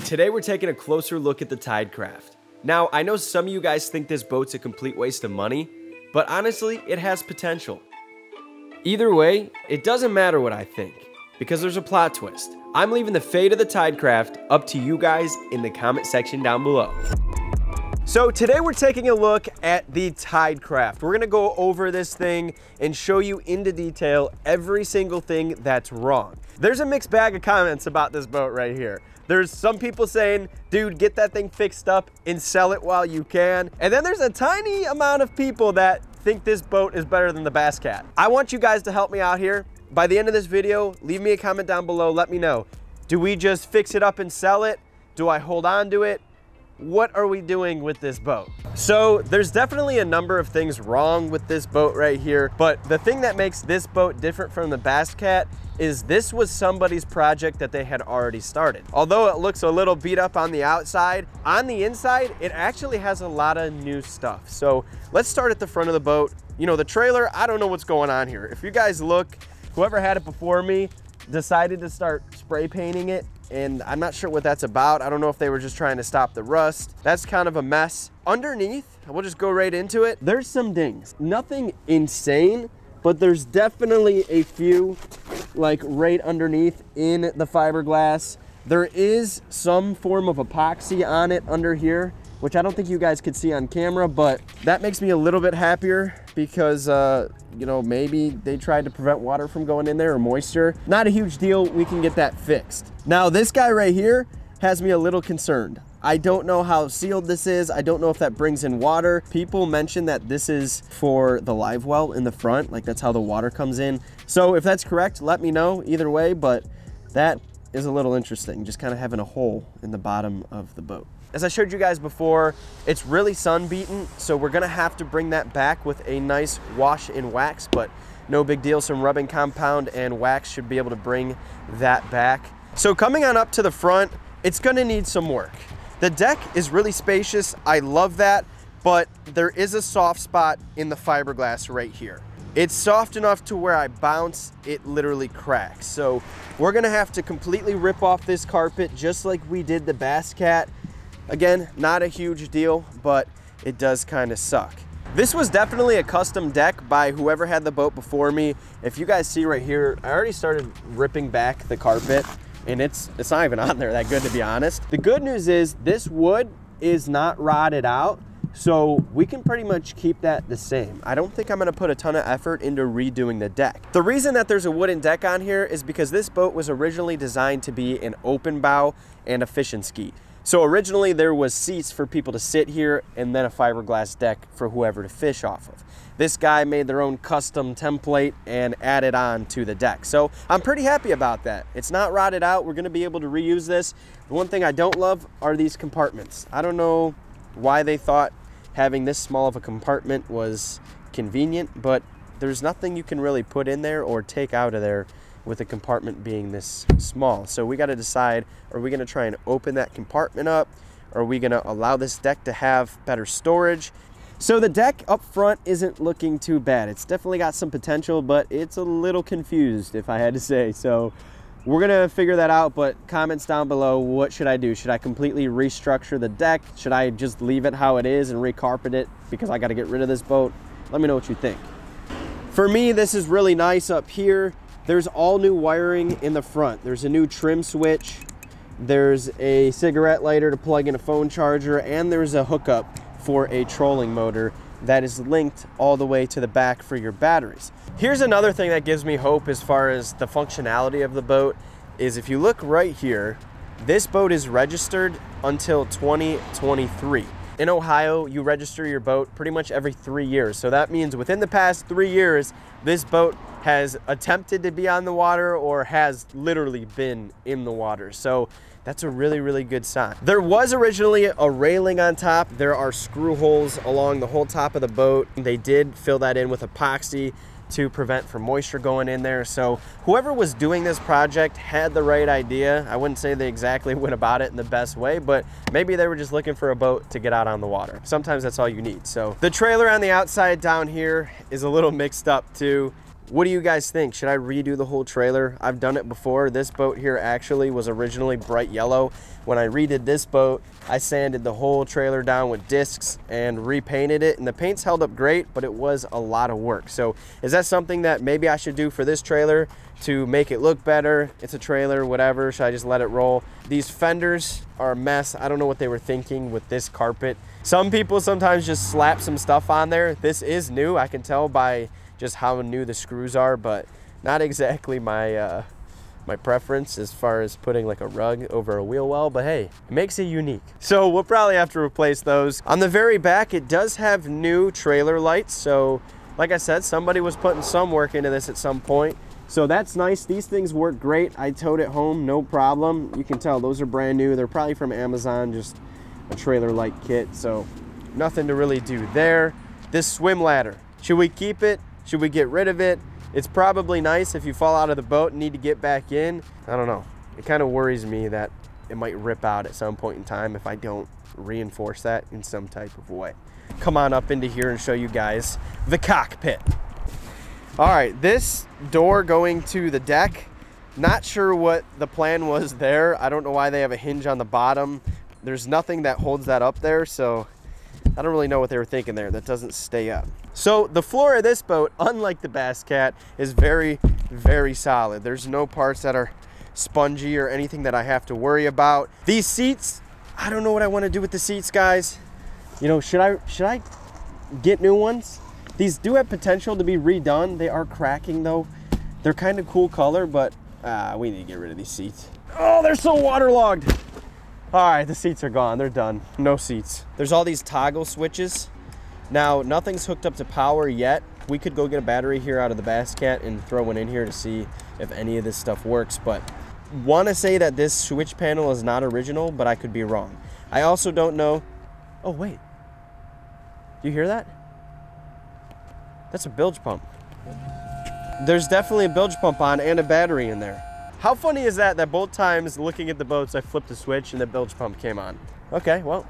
Today we're taking a closer look at the Tidecraft. Now, I know some of you guys think this boat's a complete waste of money, but honestly, it has potential. Either way, it doesn't matter what I think, because there's a plot twist. I'm leaving the fate of the Tidecraft up to you guys in the comment section down below. So today we're taking a look at the Tidecraft. We're gonna go over this thing and show you into detail every single thing that's wrong. There's a mixed bag of comments about this boat right here. There's some people saying, dude, get that thing fixed up and sell it while you can. And then there's a tiny amount of people that think this boat is better than the Bass Cat. I want you guys to help me out here. By the end of this video, leave me a comment down below. Let me know. Do we just fix it up and sell it? Do I hold on to it? What are we doing with this boat? So there's definitely a number of things wrong with this boat right here, but the thing that makes this boat different from the Bass Cat is this was somebody's project that they had already started. Although it looks a little beat up on the outside, on the inside, it actually has a lot of new stuff. So let's start at the front of the boat. You know, the trailer, I don't know what's going on here. If you guys look, whoever had it before me decided to start spray painting it, and I'm not sure what that's about. I don't know if they were just trying to stop the rust. That's kind of a mess. Underneath, we'll just go right into it. There's some dings. Nothing insane, but there's definitely a few like right underneath in the fiberglass. There is some form of epoxy on it under here, which I don't think you guys could see on camera, but that makes me a little bit happier because, you know, maybe they tried to prevent water from going in there or moisture. Not a huge deal, we can get that fixed. Now, this guy right here has me a little concerned. I don't know how sealed this is. I don't know if that brings in water. People mention that this is for the live well in the front, like that's how the water comes in. So if that's correct, let me know either way, but that is a little interesting, just kind of having a hole in the bottom of the boat. As I showed you guys before, it's really sun beaten, so we're gonna have to bring that back with a nice wash in wax, but no big deal. Some rubbing compound and wax should be able to bring that back. So coming on up to the front, it's gonna need some work. The deck is really spacious, I love that, but there is a soft spot in the fiberglass right here. It's soft enough to where I bounce, it literally cracks. So we're gonna have to completely rip off this carpet just like we did the Bass Cat. Again, not a huge deal, but it does kind of suck. This was definitely a custom deck by whoever had the boat before me. If you guys see right here, I already started ripping back the carpet and it's not even on there that good, to be honest. The good news is this wood is not rotted out, so we can pretty much keep that the same. I don't think I'm gonna put a ton of effort into redoing the deck. The reason that there's a wooden deck on here is because this boat was originally designed to be an open bow and a fishing ski. So originally there was seats for people to sit here and then a fiberglass deck for whoever to fish off of. This guy made their own custom template and added on to the deck. So I'm pretty happy about that. It's not rotted out. We're gonna be able to reuse this. The one thing I don't love are these compartments. I don't know why they thought having this small of a compartment was convenient, but there's nothing you can really put in there or take out of there with a compartment being this small. So we got to decide, are we going to try and open that compartment up? Are we going to allow this deck to have better storage? So the deck up front isn't looking too bad. It's definitely got some potential, but it's a little confused, if I had to say. So we're going to figure that out, but comments down below, what should I do? Should I completely restructure the deck? Should I just leave it how it is and recarpet it because I got to get rid of this boat? Let me know what you think. For me, this is really nice up here. There's all new wiring in the front. There's a new trim switch. There's a cigarette lighter to plug in a phone charger, and there's a hookup for a trolling motor that is linked all the way to the back for your batteries. Here's another thing that gives me hope as far as the functionality of the boat is if you look right here, this boat is registered until 2023. In Ohio, you register your boat pretty much every 3 years. So that means within the past 3 years, this boat has attempted to be on the water or has literally been in the water. So that's a really, really good sign. There was originally a railing on top. There are screw holes along the whole top of the boat. They did fill that in with epoxy to prevent from moisture going in there. So whoever was doing this project had the right idea. I wouldn't say they exactly went about it in the best way, but maybe they were just looking for a boat to get out on the water. Sometimes that's all you need. So the trailer on the outside down here is a little mixed up too. What do you guys think? Should I redo the whole trailer? I've done it before. This boat here actually was originally bright yellow. When I redid this boat, I sanded the whole trailer down with discs and repainted it, and the paint's held up great, but it was a lot of work. So is that something that maybe I should do for this trailer to make it look better? It's a trailer, whatever. Should I just let it roll? These fenders are a mess. I don't know what they were thinking with this carpet. Some people sometimes just slap some stuff on there. This is new. I can tell by just how new the screws are, but not exactly my my preference as far as putting like a rug over a wheel well, but hey, it makes it unique. So we'll probably have to replace those. On the very back, it does have new trailer lights. So like I said, somebody was putting some work into this at some point. So that's nice. These things work great. I towed it home, no problem. You can tell those are brand new. They're probably from Amazon, just a trailer light kit. So nothing to really do there. This swim ladder, should we keep it? Should we get rid of it? It's probably nice if you fall out of the boat and need to get back in. I don't know. It kind of worries me that it might rip out at some point in time if I don't reinforce that in some type of way. Come on up into here and show you guys the cockpit. All right, this door going to the deck, not sure what the plan was there. I don't know why they have a hinge on the bottom. There's nothing that holds that up there, so I don't really know what they were thinking there. That doesn't stay up. So the floor of this boat, unlike the Bass Cat, is very, very solid. There's no parts that are spongy or anything that I have to worry about. These seats, I don't know what I want to do with the seats, guys. You know, should I get new ones? These do have potential to be redone. They are cracking though. They're kind of cool color, but we need to get rid of these seats. Oh, they're so waterlogged. All right, the seats are gone. They're done. No seats. There's all these toggle switches. Now, nothing's hooked up to power yet. We could go get a battery here out of the Bass Cat and throw one in here to see if any of this stuff works, but want to say that this switch panel is not original, but I could be wrong. I also don't know. Oh, wait. Do you hear that? That's a bilge pump. There's definitely a bilge pump on and a battery in there. How funny is that both times looking at the boats, I flipped the switch and the bilge pump came on? Okay, well,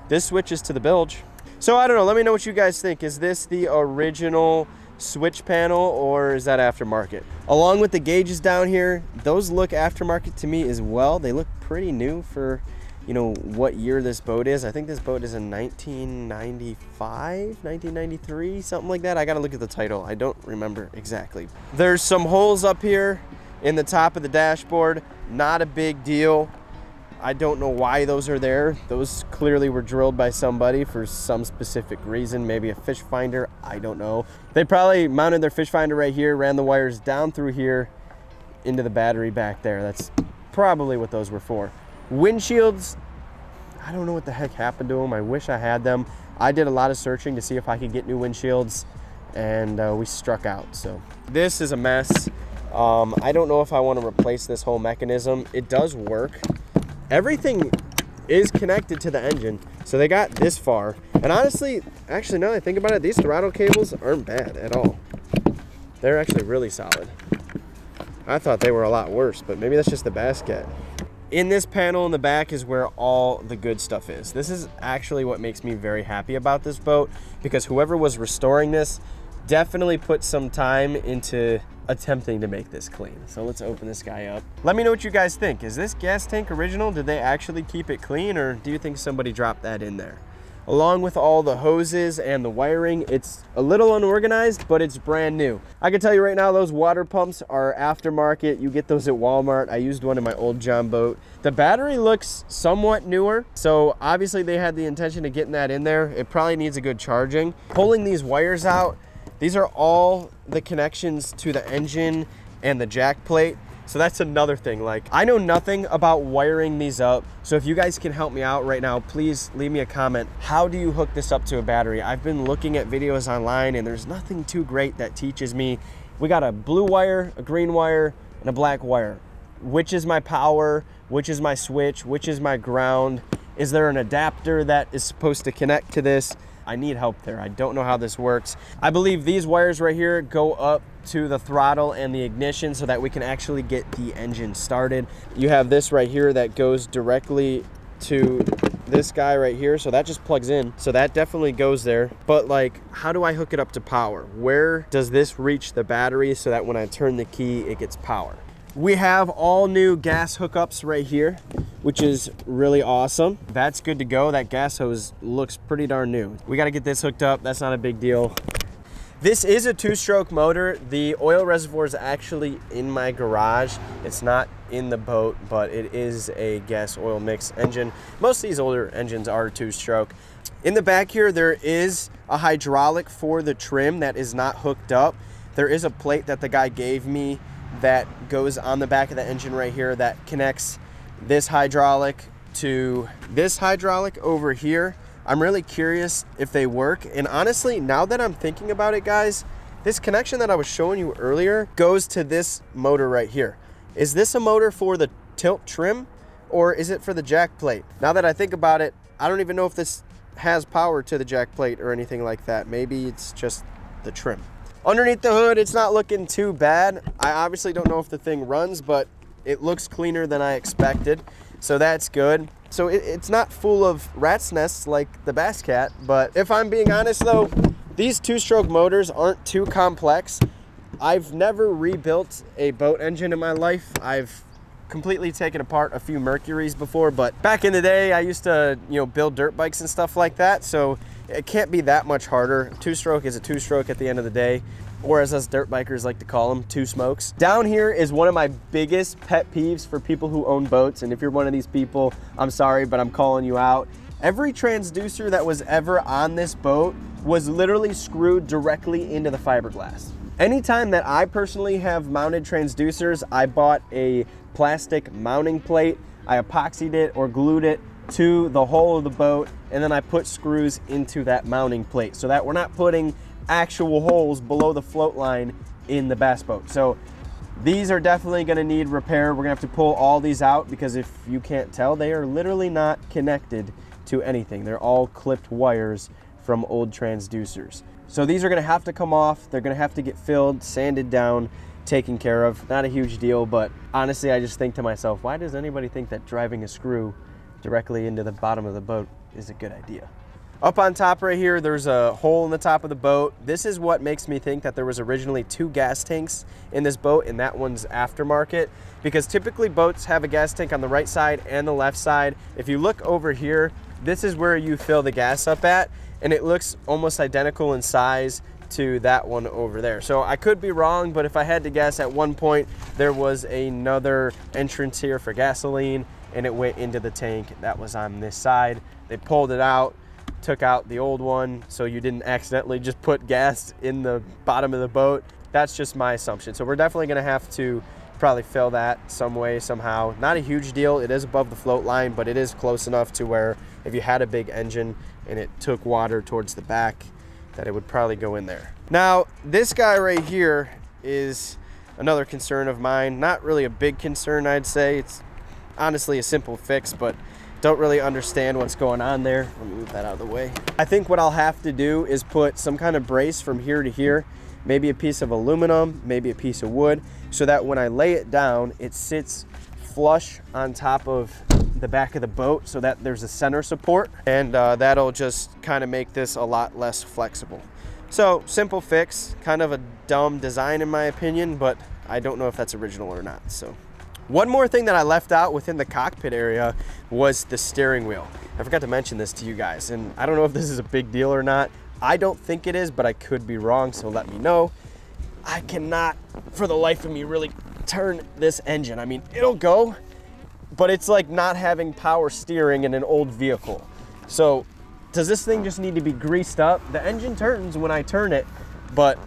this switches to the bilge. So I don't know, let me know what you guys think. Is this the original switch panel or is that aftermarket? Along with the gauges down here, those look aftermarket to me as well. They look pretty new for, you know, what year this boat is. I think this boat is in 1995, 1993, something like that. I gotta look at the title. I don't remember exactly. There's some holes up here in the top of the dashboard. Not a big deal. I don't know why those are there. Those clearly were drilled by somebody for some specific reason, maybe a fish finder, I don't know. They probably mounted their fish finder right here, ran the wires down through here into the battery back there. That's probably what those were for. Windshields, I don't know what the heck happened to them. I wish I had them. I did a lot of searching to see if I could get new windshields and we struck out. So this is a mess. I don't know if I want to replace this whole mechanism. It does work. Everything is connected to the engine, so they got this far. And honestly, actually, now that I think about it, these throttle cables aren't bad at all. They're actually really solid. I thought they were a lot worse, but maybe that's just the Bass Cat. In this panel in the back is where all the good stuff is. This is actually what makes me very happy about this boat, because whoever was restoring this definitely put some time into attempting to make this clean. So let's open this guy up. Let me know what you guys think. Is this gas tank original? Did they actually keep it clean, or do you think somebody dropped that in there? Along with all the hoses and the wiring, it's a little unorganized, but it's brand new. I can tell you right now, those water pumps are aftermarket. You get those at Walmart. I used one in my old John boat. The battery looks somewhat newer, so obviously they had the intention of getting that in there. It probably needs a good charging. Pulling these wires out, these are all the connections to the engine and the jack plate. So that's another thing. Like, I know nothing about wiring these up. So if you guys can help me out right now, please leave me a comment. How do you hook this up to a battery? I've been looking at videos online and there's nothing too great that teaches me. We got a blue wire, a green wire, and a black wire. Which is my power? Which is my switch? Which is my ground? Is there an adapter that is supposed to connect to this? I need help there. I don't know how this works. I believe these wires right here go up to the throttle and the ignition so that we can actually get the engine started. You have this right here that goes directly to this guy right here, so that just plugs in. So that definitely goes there. But like, how do I hook it up to power? Where does this reach the battery so that when I turn the key, it gets power? We have all new gas hookups right here, which is really awesome. That's good to go. That gas hose looks pretty darn new. We got to get this hooked up. That's not a big deal. This is a 2-stroke motor. The oil reservoir is actually in my garage. It's not in the boat, but it is a gas oil mix engine. Most of these older engines are 2-stroke. In the back here, there is a hydraulic for the trim that is not hooked up. There is a plate that the guy gave me that goes on the back of the engine right here that connects this hydraulic to this hydraulic over here. I'm really curious if they work. And honestly, now that I'm thinking about it, guys, this connection that I was showing you earlier goes to this motor right here. Is this a motor for the tilt trim or is it for the jack plate? Now that I think about it, I don't even know if this has power to the jack plate or anything like that. Maybe it's just the trim. Underneath the hood, it's not looking too bad. I obviously don't know if the thing runs, but it looks cleaner than I expected. So that's good. So it's not full of rat's nests like the Bass Cat, but if I'm being honest though, these 2-stroke motors aren't too complex. I've never rebuilt a boat engine in my life. I've completely taken apart a few Mercuries before, but back in the day, I used to, build dirt bikes and stuff like that. So it can't be that much harder. 2-stroke is a 2-stroke at the end of the day, or as us dirt bikers like to call them, 2 smokes. Down here is one of my biggest pet peeves for people who own boats. And if you're one of these people, I'm sorry, but I'm calling you out. Every transducer that was ever on this boat was literally screwed directly into the fiberglass. Anytime that I personally have mounted transducers, I bought a plastic mounting plate, I epoxied it or glued it to the hull of the boat, and then I put screws into that mounting plate so that we're not putting actual holes below the float line in the bass boat. So these are definitely going to need repair. We're going to have to pull all these out because if you can't tell, they are literally not connected to anything. They're all clipped wires from old transducers. So these are going to have to come off. They're going to have to get filled, sanded down, taken care of. Not a huge deal, but honestly, I just think to myself, why does anybody think that driving a screw directly into the bottom of the boat is a good idea? Up on top right here, there's a hole in the top of the boat. This is what makes me think that there was originally 2 gas tanks in this boat, and that one's aftermarket, because typically boats have a gas tank on the right side and the left side. If you look over here, this is where you fill the gas up at, and it looks almost identical in size to that one over there. So I could be wrong, but if I had to guess, at one point there was another entrance here for gasoline, and it went into the tank that was on this side. They pulled it out, took out the old one so you didn't accidentally just put gas in the bottom of the boat. That's just my assumption. So we're definitely gonna have to probably fill that some way, somehow. Not a huge deal. It is above the float line, but it is close enough to where if you had a big engine and it took water towards the back, that it would probably go in there. Now, this guy right here is another concern of mine. Not really a big concern, I'd say. It's honestly a simple fix, but don't really understand what's going on there. Let me move that out of the way. I think what I'll have to do is put some kind of brace from here to here, maybe a piece of aluminum, maybe a piece of wood, so that when I lay it down, it sits flush on top of the back of the boat so that there's a center support, and that'll just kind of make this a lot less flexible. So simple fix, kind of a dumb design in my opinion, but I don't know if that's original or not. So one more thing that I left out within the cockpit area was the steering wheel. I forgot to mention this to you guys, and I don't know if this is a big deal or not. I don't think it is, but I could be wrong, so let me know. I cannot, for the life of me, really turn this engine. I mean, it'll go, but it's like not having power steering in an old vehicle. So does this thing just need to be greased up? The engine turns when I turn it, but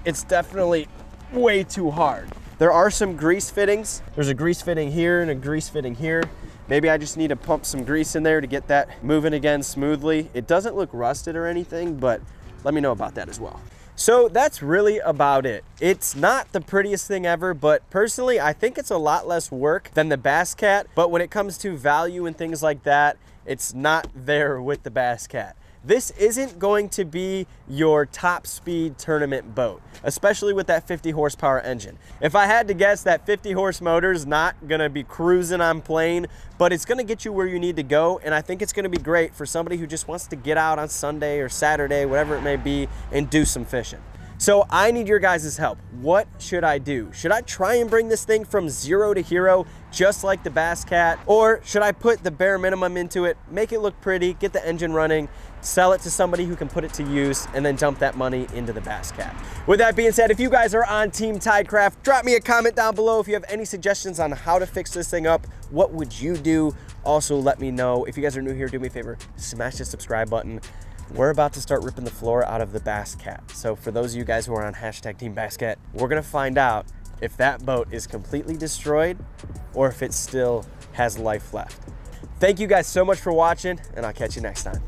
it's definitely way too hard. There are some grease fittings. There's a grease fitting here and a grease fitting here. Maybe I just need to pump some grease in there to get that moving again smoothly. It doesn't look rusted or anything, but let me know about that as well. So that's really about it. It's not the prettiest thing ever, but personally, I think it's a lot less work than the Bass Cat. But when it comes to value and things like that, it's not there with the Bass Cat. this isn't going to be your top speed tournament boat, especially with that 50 horsepower engine. If I had to guess, that 50 horse motor is not gonna be cruising on plane, but it's gonna get you where you need to go, and I think it's gonna be great for somebody who just wants to get out on Sunday or Saturday, whatever it may be, and do some fishing. So I need your guys' help. What should I do? Should I try and bring this thing from 0 to hero, just like the Bass Cat? Or should I put the bare minimum into it, make it look pretty, get the engine running, sell it to somebody who can put it to use, and then dump that money into the Bass Cat? With that being said, if you guys are on Team Tidecraft, drop me a comment down below if you have any suggestions on how to fix this thing up. What would you do? Also, let me know. If you guys are new here, do me a favor, smash the subscribe button. We're about to start ripping the floor out of the Bass Cat. So for those of you guys who are on hashtag Team Bass Cat, we're gonna find out if that boat is completely destroyed or if it still has life left. Thank you guys so much for watching, and I'll catch you next time.